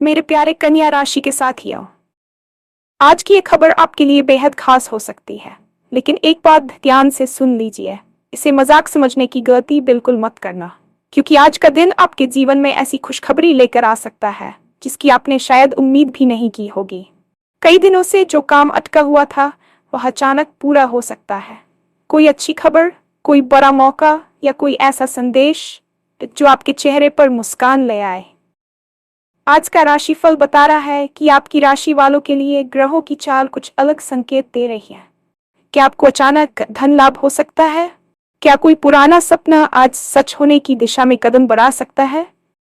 मेरे प्यारे कन्या राशि के साथियों, आज की ये खबर आपके लिए बेहद खास हो सकती है, लेकिन एक बात ध्यान से सुन लीजिए। इसे मजाक समझने की गलती बिल्कुल मत करना, क्योंकि आज का दिन आपके जीवन में ऐसी खुशखबरी लेकर आ सकता है जिसकी आपने शायद उम्मीद भी नहीं की होगी। कई दिनों से जो काम अटका हुआ था वह अचानक पूरा हो सकता है। कोई अच्छी खबर, कोई बड़ा मौका या कोई ऐसा संदेश जो आपके चेहरे पर मुस्कान ले आए। आज का राशिफल बता रहा है कि आपकी राशि वालों के लिए ग्रहों की चाल कुछ अलग संकेत दे रही है। क्या आपको अचानक धन लाभ हो सकता है? क्या कोई पुराना सपना आज सच होने की दिशा में कदम बढ़ा सकता है?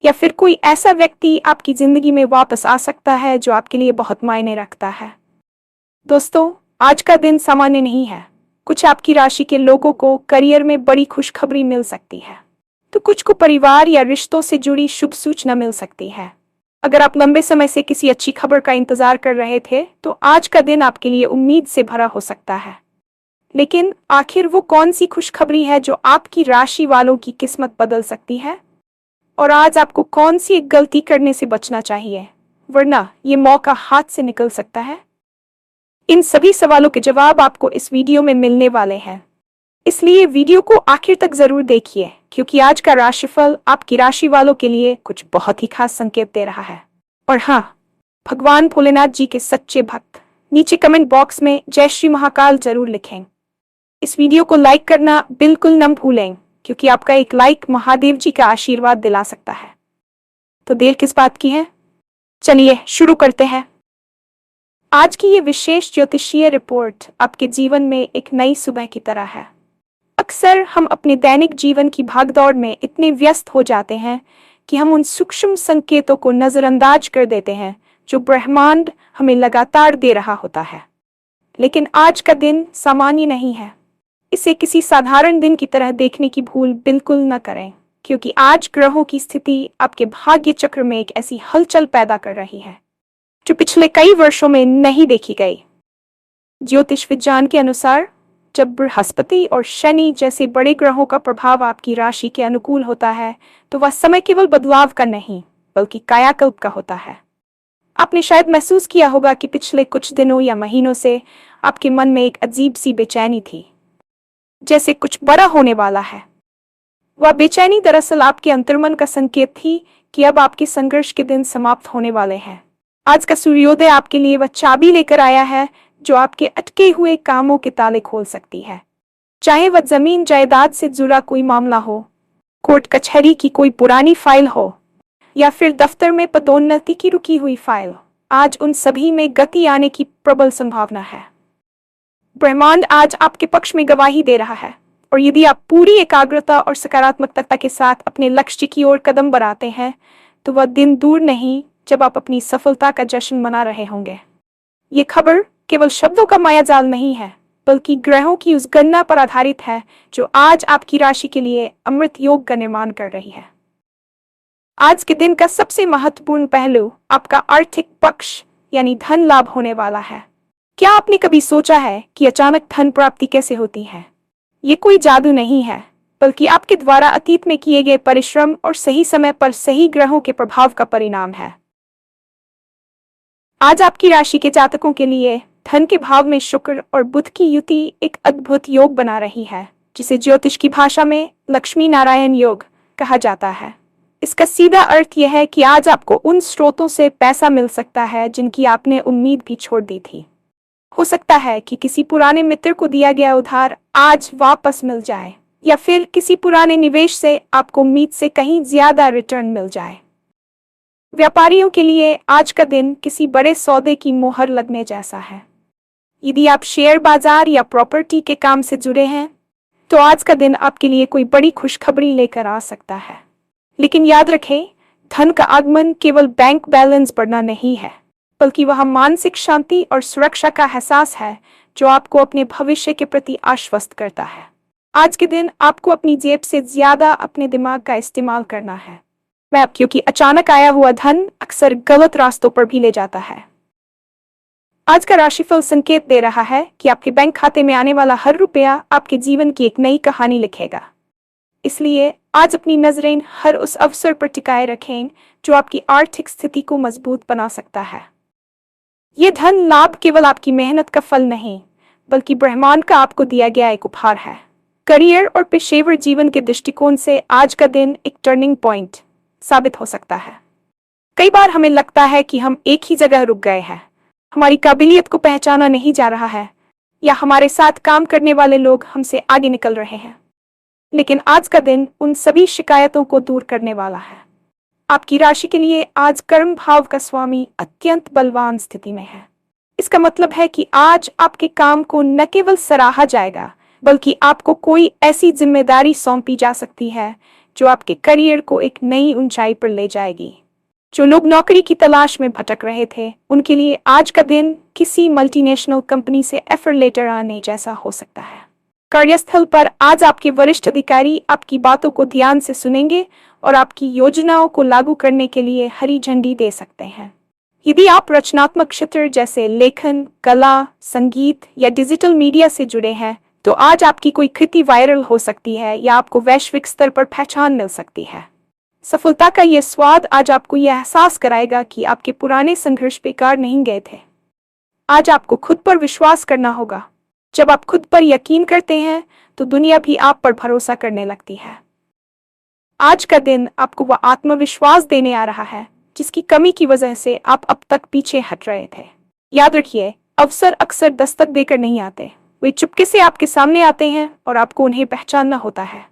या फिर कोई ऐसा व्यक्ति आपकी जिंदगी में वापस आ सकता है जो आपके लिए बहुत मायने रखता है? दोस्तों, आज का दिन सामान्य नहीं है। कुछ आपकी राशि के लोगों को करियर में बड़ी खुशखबरी मिल सकती है, तो कुछ को परिवार या रिश्तों से जुड़ी शुभ सूचना मिल सकती है। अगर आप लंबे समय से किसी अच्छी खबर का इंतजार कर रहे थे, तो आज का दिन आपके लिए उम्मीद से भरा हो सकता है। लेकिन आखिर वो कौन सी खुशखबरी है जो आपकी राशि वालों की किस्मत बदल सकती है? और आज आपको कौन सी एक गलती करने से बचना चाहिए, वरना ये मौका हाथ से निकल सकता है? इन सभी सवालों के जवाब आपको इस वीडियो में मिलने वाले हैं, इसलिए वीडियो को आखिर तक जरूर देखिए, क्योंकि आज का राशिफल आपकी राशि वालों के लिए कुछ बहुत ही खास संकेत दे रहा है। और हाँ, भगवान भोलेनाथ जी के सच्चे भक्त नीचे कमेंट बॉक्स में जय श्री महाकाल जरूर लिखें। इस वीडियो को लाइक करना बिल्कुल न भूलें, क्योंकि आपका एक लाइक महादेव जी का आशीर्वाद दिला सकता है। तो देर किस बात की है, चलिए शुरू करते हैं। आज की ये विशेष ज्योतिषीय रिपोर्ट आपके जीवन में एक नई सुबह की तरह है। अक्सर हम अपने दैनिक जीवन की भागदौड़ में इतने व्यस्त हो जाते हैं कि हम उन सूक्ष्म संकेतों को नजरअंदाज कर देते हैं जो ब्रह्मांड हमें लगातार दे रहा होता है। लेकिन आज का दिन सामान्य नहीं है। इसे किसी साधारण दिन की तरह देखने की भूल बिल्कुल न करें, क्योंकि आज ग्रहों की स्थिति आपके भाग्य चक्र में एक ऐसी हलचल पैदा कर रही है जो पिछले कई वर्षों में नहीं देखी गई। ज्योतिष विज्ञान के अनुसार, जब बृहस्पति और शनि जैसे बड़े ग्रहों का प्रभाव आपकी राशि के अनुकूल होता है, तो वह समय केवल बदलाव का नहीं बल्कि कायाकल्प का होता है। आपने शायद महसूस किया होगा कि पिछले कुछ दिनों या महीनों से आपके मन में एक अजीब सी बेचैनी थी, जैसे कुछ बड़ा होने वाला है। वह बेचैनी दरअसल आपके अंतर्मन का संकेत थी कि अब आपके संघर्ष के दिन समाप्त होने वाले हैं। आज का सूर्योदय आपके लिए वह चाबी लेकर आया है जो आपके अटके हुए कामों के ताले खोल सकती है। चाहे वह जमीन जायदाद से जुड़ा कोई मामला हो, कोर्ट कचहरी की कोई पुरानी फाइल हो, या फिर दफ्तर में पदोन्नति की रुकी हुई फाइल, आज उन सभी में गति आने की प्रबल संभावना है। ब्रह्मांड आज आपके पक्ष में गवाही दे रहा है, और यदि आप पूरी एकाग्रता और सकारात्मकता के साथ अपने लक्ष्य की ओर कदम बढ़ाते हैं, तो वह दिन दूर नहीं जब आप अपनी सफलता का जश्न मना रहे होंगे। ये खबर केवल शब्दों का मायाजाल नहीं है, बल्कि ग्रहों की उस गणना पर आधारित है जो आज आपकी राशि के लिए अमृत योग का निर्माण कर रही है। आज के दिन का सबसे महत्वपूर्ण पहलू आपका आर्थिक पक्ष यानी धन लाभ होने वाला है। क्या आपने कभी सोचा है कि अचानक धन प्राप्ति कैसे होती है? ये कोई जादू नहीं है, बल्कि आपके द्वारा अतीत में किए गए परिश्रम और सही समय पर सही ग्रहों के प्रभाव का परिणाम है। आज आपकी राशि के जातकों के लिए धन के भाव में शुक्र और बुध की युति एक अद्भुत योग बना रही है, जिसे ज्योतिष की भाषा में लक्ष्मी नारायण योग कहा जाता है। इसका सीधा अर्थ यह है कि आज आपको उन स्रोतों से पैसा मिल सकता है जिनकी आपने उम्मीद भी छोड़ दी थी। हो सकता है कि किसी पुराने मित्र को दिया गया उधार आज वापस मिल जाए, या फिर किसी पुराने निवेश से आपको उम्मीद से कहीं ज्यादा रिटर्न मिल जाए। व्यापारियों के लिए आज का दिन किसी बड़े सौदे की मोहर लगने जैसा है। यदि आप शेयर बाजार या प्रॉपर्टी के काम से जुड़े हैं, तो आज का दिन आपके लिए कोई बड़ी खुशखबरी लेकर आ सकता है। लेकिन याद रखें, धन का आगमन केवल बैंक बैलेंस बढ़ना नहीं है, बल्कि वह मानसिक शांति और सुरक्षा का एहसास है जो आपको अपने भविष्य के प्रति आश्वस्त करता है। आज के दिन आपको अपनी जेब से ज्यादा अपने दिमाग का इस्तेमाल करना है, क्योंकि अचानक आया हुआ धन अक्सर गलत रास्तों पर भी ले जाता है। आज का राशिफल संकेत दे रहा है कि आपके बैंक खाते में आने वाला हर रुपया आपके जीवन की एक नई कहानी लिखेगा। इसलिए आज अपनी नजरें हर उस अवसर पर टिकाए रखें जो आपकी आर्थिक स्थिति को मजबूत बना सकता है। ये धन लाभ केवल आपकी मेहनत का फल नहीं, बल्कि ब्रह्मांड का आपको दिया गया एक उपहार है। करियर और पेशेवर जीवन के दृष्टिकोण से आज का दिन एक टर्निंग पॉइंट साबित हो सकता है। कई बार हमें लगता है कि हम एक ही जगह रुक गए हैं, हमारी काबिलियत को पहचाना नहीं जा रहा है, या हमारे साथ काम करने वाले लोग हमसे आगे निकल रहे हैं। लेकिन आज का दिन उन सभी शिकायतों को दूर करने वाला है। आपकी राशि के लिए आज कर्म भाव का स्वामी अत्यंत बलवान स्थिति में है। इसका मतलब है कि आज आपके काम को न केवल सराहा जाएगा, बल्कि आपको कोई ऐसी जिम्मेदारी सौंपी जा सकती है जो आपके करियर को एक नई ऊंचाई पर ले जाएगी। जो लोग नौकरी की तलाश में भटक रहे थे, उनके लिए आज का दिन किसी मल्टीनेशनल कंपनी से ऑफर लेटर आने जैसा हो सकता है। कार्यस्थल पर आज आपके वरिष्ठ अधिकारी आपकी बातों को ध्यान से सुनेंगे और आपकी योजनाओं को लागू करने के लिए हरी झंडी दे सकते हैं। यदि आप रचनात्मक क्षेत्र जैसे लेखन, कला, संगीत या डिजिटल मीडिया से जुड़े हैं, तो आज आपकी कोई कृति वायरल हो सकती है या आपको वैश्विक स्तर पर पहचान मिल सकती है। सफलता का यह स्वाद आज आपको यह एहसास कराएगा कि आपके पुराने संघर्ष बेकार नहीं गए थे। आज आपको खुद पर विश्वास करना होगा। जब आप खुद पर यकीन करते हैं, तो दुनिया भी आप पर भरोसा करने लगती है। आज का दिन आपको वह आत्मविश्वास देने आ रहा है जिसकी कमी की वजह से आप अब तक पीछे हट रहे थे। याद रखिए, अवसर अक्सर दस्तक देकर नहीं आते, वे चुपके से आपके सामने आते हैं और आपको उन्हें पहचानना होता है।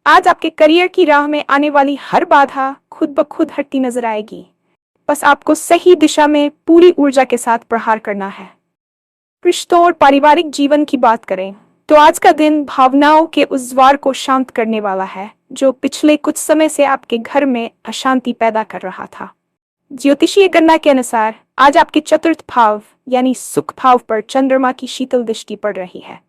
आज आपके करियर की राह में आने वाली हर बाधा खुद ब खुद हटती नजर आएगी। बस आपको सही दिशा में पूरी ऊर्जा के साथ प्रहार करना है। रिश्तों और पारिवारिक जीवन की बात करें तो आज का दिन भावनाओं के उस ज्वार को शांत करने वाला है जो पिछले कुछ समय से आपके घर में अशांति पैदा कर रहा था। ज्योतिषीय गणना के अनुसार आज आपके चतुर्थ भाव यानी सुख भाव पर चंद्रमा की शीतल दृष्टि पड़ रही है।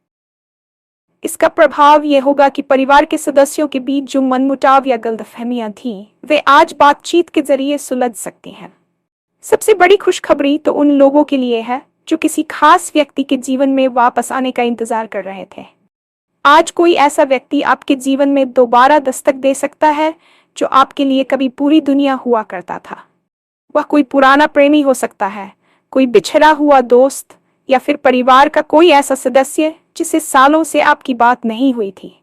इसका प्रभाव यह होगा कि परिवार के सदस्यों के बीच जो मनमुटाव या गलतफहमियां थीं, वे आज बातचीत के जरिए सुलझ सकती हैं। सबसे बड़ी खुशखबरी तो उन लोगों के लिए है जो किसी खास व्यक्ति के जीवन में वापस आने का इंतजार कर रहे थे। आज कोई ऐसा व्यक्ति आपके जीवन में दोबारा दस्तक दे सकता है जो आपके लिए कभी पूरी दुनिया हुआ करता था। वह कोई पुराना प्रेमी हो सकता है, कोई बिछड़ा हुआ दोस्त, या फिर परिवार का कोई ऐसा सदस्य जिससे सालों से आपकी बात नहीं हुई थी।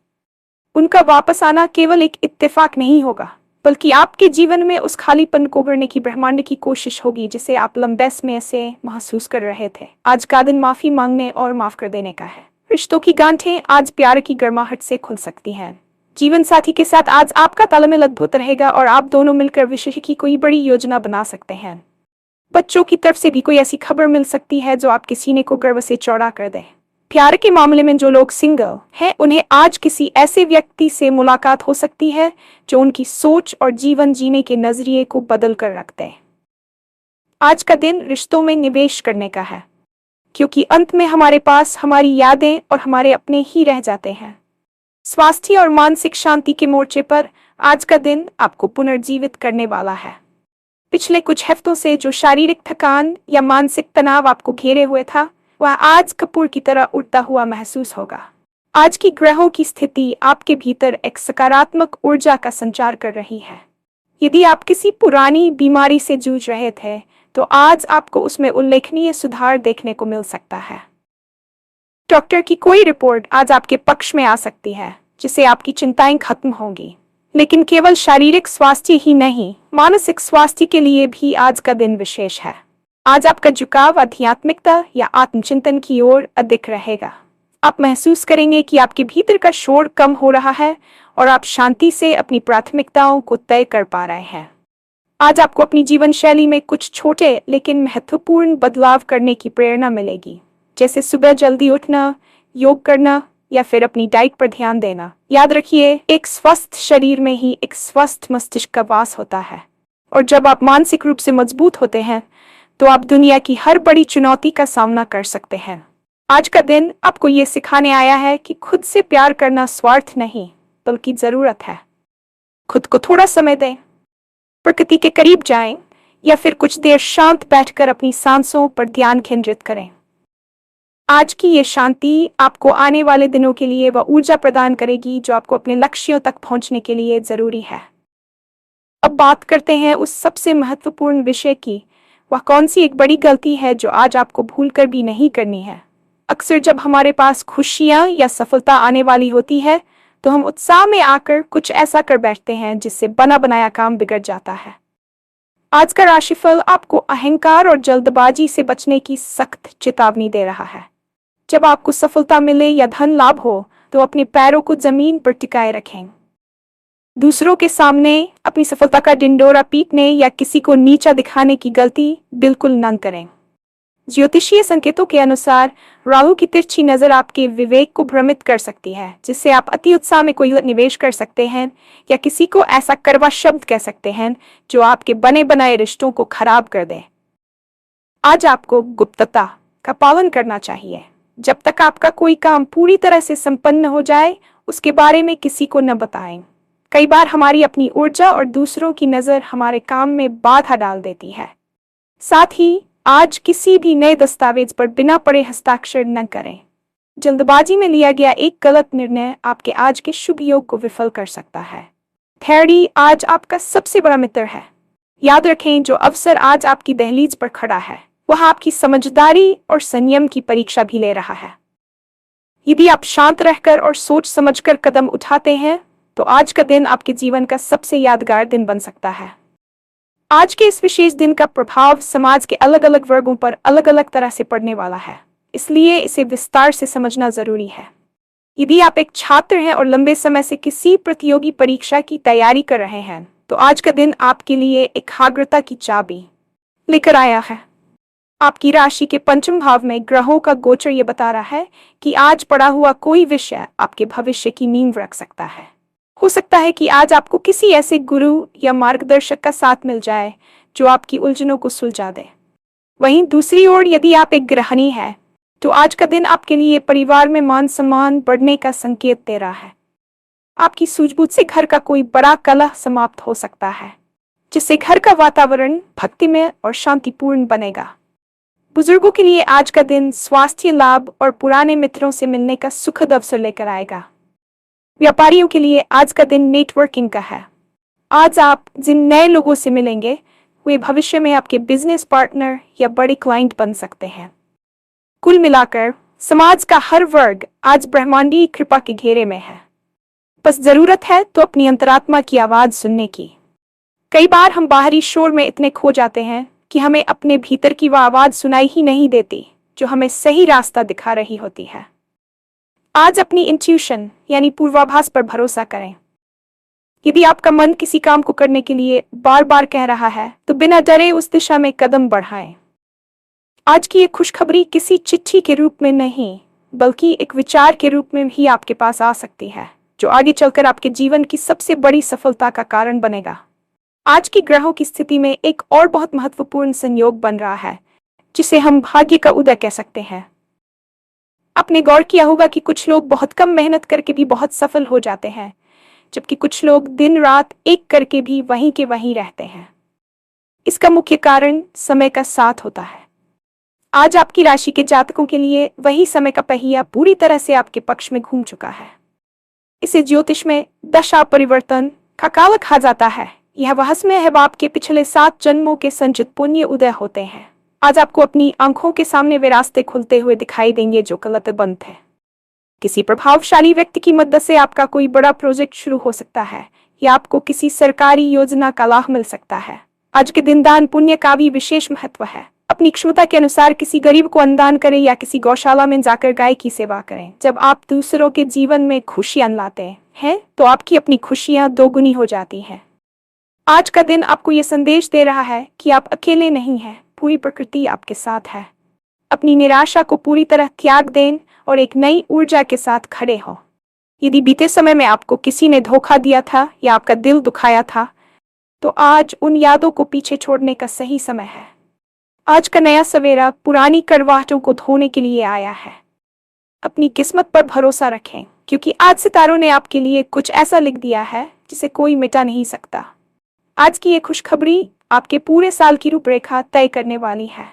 उनका वापस आना केवल एक इत्तेफाक नहीं होगा, बल्कि आपके जीवन में उस खालीपन को भरने की ब्रह्मांड की कोशिश होगी जिसे आप लंबे समय से महसूस कर रहे थे। आज का दिन माफी मांगने और माफ कर देने का है। रिश्तों की गांठें आज प्यार की गर्माहट से खुल सकती हैं। जीवन साथी के साथ आज आपका तालमेल अद्भुत रहेगा और आप दोनों मिलकर विषय की कोई बड़ी योजना बना सकते हैं। बच्चों की तरफ से भी कोई ऐसी खबर मिल सकती है जो आपके सीने को गर्व से चौड़ा कर दे। प्यार के मामले में जो लोग सिंगल हैं, उन्हें आज किसी ऐसे व्यक्ति से मुलाकात हो सकती है जो उनकी सोच और जीवन जीने के नजरिए को बदल कर रखते हैं। आज का दिन रिश्तों में निवेश करने का है, क्योंकि अंत में हमारे पास हमारी यादें और हमारे अपने ही रह जाते हैं। स्वास्थ्य और मानसिक शांति के मोर्चे पर आज का दिन आपको पुनर्जीवित करने वाला है। पिछले कुछ हफ्तों से जो शारीरिक थकान या मानसिक तनाव आपको घेरे हुए था, वह आज कपूर की तरह उड़ता हुआ महसूस होगा। आज की ग्रहों की स्थिति आपके भीतर एक सकारात्मक ऊर्जा का संचार कर रही है। यदि आप किसी पुरानी बीमारी से जूझ रहे थे, तो आज आपको उसमें उल्लेखनीय सुधार देखने को मिल सकता है। डॉक्टर की कोई रिपोर्ट आज आपके पक्ष में आ सकती है, जिससे आपकी चिंताएं खत्म होंगी। लेकिन केवल शारीरिक स्वास्थ्य ही नहीं, मानसिक स्वास्थ्य के लिए भी आज का दिन विशेष है। आज आपका झुकाव आध्यात्मिकता या आत्मचिंतन की ओर अधिक रहेगा। आप महसूस करेंगे कि आपके भीतर का शोर कम हो रहा है और आप शांति से अपनी प्राथमिकताओं को तय कर पा रहे हैं। आज आपको अपनी जीवन शैली में कुछ छोटे लेकिन महत्वपूर्ण बदलाव करने की प्रेरणा मिलेगी, जैसे सुबह जल्दी उठना, योग करना या फिर अपनी डाइट पर ध्यान देना। याद रखिए, एक स्वस्थ शरीर में ही एक स्वस्थ मस्तिष्क का वास होता है, और जब आप मानसिक रूप से मजबूत होते हैं, तो आप दुनिया की हर बड़ी चुनौती का सामना कर सकते हैं। आज का दिन आपको ये सिखाने आया है कि खुद से प्यार करना स्वार्थ नहीं, बल्कि जरूरत है। खुद को थोड़ा समय दें, प्रकृति के करीब जाएं, या फिर कुछ देर शांत बैठकर अपनी सांसों पर ध्यान केंद्रित करें। आज की ये शांति आपको आने वाले दिनों के लिए वह ऊर्जा प्रदान करेगी जो आपको अपने लक्ष्यों तक पहुंचने के लिए जरूरी है। अब बात करते हैं उस सबसे महत्वपूर्ण विषय की। वह कौन सी एक बड़ी गलती है जो आज आपको भूलकर भी नहीं करनी है। अक्सर जब हमारे पास खुशियां या सफलता आने वाली होती है तो हम उत्साह में आकर कुछ ऐसा कर बैठते हैं जिससे बना बनाया काम बिगड़ जाता है। आज का राशिफल आपको अहंकार और जल्दबाजी से बचने की सख्त चेतावनी दे रहा है। जब आपको सफलता मिले या धन लाभ हो तो अपने पैरों को जमीन पर टिकाए रखें। दूसरों के सामने अपनी सफलता का ढिंढोरा पीटने या किसी को नीचा दिखाने की गलती बिल्कुल न करें। ज्योतिषीय संकेतों के अनुसार राहु की तिरछी नजर आपके विवेक को भ्रमित कर सकती है, जिससे आप अति उत्साह में कोई निवेश कर सकते हैं या किसी को ऐसा कड़वा शब्द कह सकते हैं जो आपके बने बनाए रिश्तों को खराब कर दे। आज आपको गुप्तता का पालन करना चाहिए। जब तक आपका कोई काम पूरी तरह से संपन्न हो जाए उसके बारे में किसी को न बताएं। कई बार हमारी अपनी ऊर्जा और दूसरों की नजर हमारे काम में बाधा डाल देती है। साथ ही आज किसी भी नए दस्तावेज पर बिना पढ़े हस्ताक्षर न करें। जल्दबाजी में लिया गया एक गलत निर्णय आपके आज के शुभ योग को विफल कर सकता है। धैर्य आज आपका सबसे बड़ा मित्र है। याद रखें, जो अवसर आज आपकी दहलीज पर खड़ा है वह आपकी समझदारी और संयम की परीक्षा भी ले रहा है। यदि आप शांत रहकर और सोच समझकर कदम उठाते हैं तो आज का दिन आपके जीवन का सबसे यादगार दिन बन सकता है। आज के इस विशेष दिन का प्रभाव समाज के अलग अलग वर्गों पर अलग अलग तरह से पड़ने वाला है, इसलिए इसे विस्तार से समझना जरूरी है। यदि आप एक छात्र हैं और लंबे समय से किसी प्रतियोगी परीक्षा की तैयारी कर रहे हैं तो आज का दिन आपके लिए एकाग्रता की चाबी लेकर आया है। आपकी राशि के पंचम भाव में ग्रहों का गोचर ये बता रहा है कि आज पढ़ा हुआ कोई विषय आपके भविष्य की नींव रख सकता है। हो सकता है कि आज आपको किसी ऐसे गुरु या मार्गदर्शक का साथ मिल जाए जो आपकी उलझनों को सुलझा दे। वहीं दूसरी ओर यदि आप एक गृहिणी हैं तो आज का दिन आपके लिए परिवार में मान सम्मान बढ़ने का संकेत दे रहा है। आपकी सूझबूझ से घर का कोई बड़ा कलह समाप्त हो सकता है, जिससे घर का वातावरण भक्तिमय और शांतिपूर्ण बनेगा। बुजुर्गों के लिए आज का दिन स्वास्थ्य लाभ और पुराने मित्रों से मिलने का सुखद अवसर लेकर आएगा। व्यापारियों के लिए आज का दिन नेटवर्किंग का है। आज आप जिन नए लोगों से मिलेंगे वे भविष्य में आपके बिजनेस पार्टनर या बड़े क्लाइंट बन सकते हैं। कुल मिलाकर समाज का हर वर्ग आज ब्रह्मांडीय कृपा के घेरे में है। बस जरूरत है तो अपनी अंतरात्मा की आवाज सुनने की। कई बार हम बाहरी शोर में इतने खो जाते हैं कि हमें अपने भीतर की वह आवाज सुनाई ही नहीं देती जो हमें सही रास्ता दिखा रही होती है। आज अपनी इंट्यूशन यानी पूर्वाभास पर भरोसा करें। यदि आपका मन किसी काम को करने के लिए बार बार कह रहा है तो बिना डरे उस दिशा में कदम बढ़ाएं। आज की ये खुशखबरी किसी चिट्ठी के रूप में नहीं बल्कि एक विचार के रूप में भी आपके पास आ सकती है, जो आगे चलकर आपके जीवन की सबसे बड़ी सफलता का कारण बनेगा। आज की ग्रहों की स्थिति में एक और बहुत महत्वपूर्ण संयोग बन रहा है जिसे हम भाग्य का उदय कह सकते हैं। आपने गौर किया होगा कि कुछ लोग बहुत कम मेहनत करके भी बहुत सफल हो जाते हैं, जबकि कुछ लोग दिन रात एक करके भी वहीं के वहीं रहते हैं। इसका मुख्य कारण समय का साथ होता है। आज आपकी राशि के जातकों के लिए वही समय का पहिया पूरी तरह से आपके पक्ष में घूम चुका है। इसे ज्योतिष में दशा परिवर्तन का काल कहा जाता है। यह वह समय है आपके पिछले 7 जन्मों के संचित पुण्य उदय होते हैं। आज आपको अपनी आंखों के सामने वे रास्ते खुलते हुए दिखाई देंगे जो गलत बंद थे। किसी प्रभावशाली व्यक्ति की मदद से आपका कोई बड़ा प्रोजेक्ट शुरू हो सकता है या आपको किसी सरकारी योजना का लाभ मिल सकता है। आज के दिन दान पुण्य का भी विशेष महत्व है। अपनी क्षमता के अनुसार किसी गरीब को अन्नदान करें या किसी गौशाला में जाकर गाय की सेवा करें। जब आप दूसरों के जीवन में खुशियां लाते हैं तो आपकी अपनी खुशियां दोगुनी हो जाती हैं। आज का दिन आपको यह संदेश दे रहा है कि आप अकेले नहीं हैं, पूरी प्रकृति आपके साथ है। अपनी निराशा को पूरी तरह त्याग दें और एक नई ऊर्जा के साथ खड़े हो। यदि बीते समय में आपको किसी ने धोखा दिया था या आपका दिल दुखाया था तो आज उन यादों को पीछे छोड़ने का सही समय है। आज का नया सवेरा पुरानी कड़वाहटों को धोने के लिए आया है। अपनी किस्मत पर भरोसा रखें, क्योंकि आज सितारों ने आपके लिए कुछ ऐसा लिख दिया है जिसे कोई मिटा नहीं सकता। आज की ये खुशखबरी आपके पूरे साल की रूपरेखा तय करने वाली है।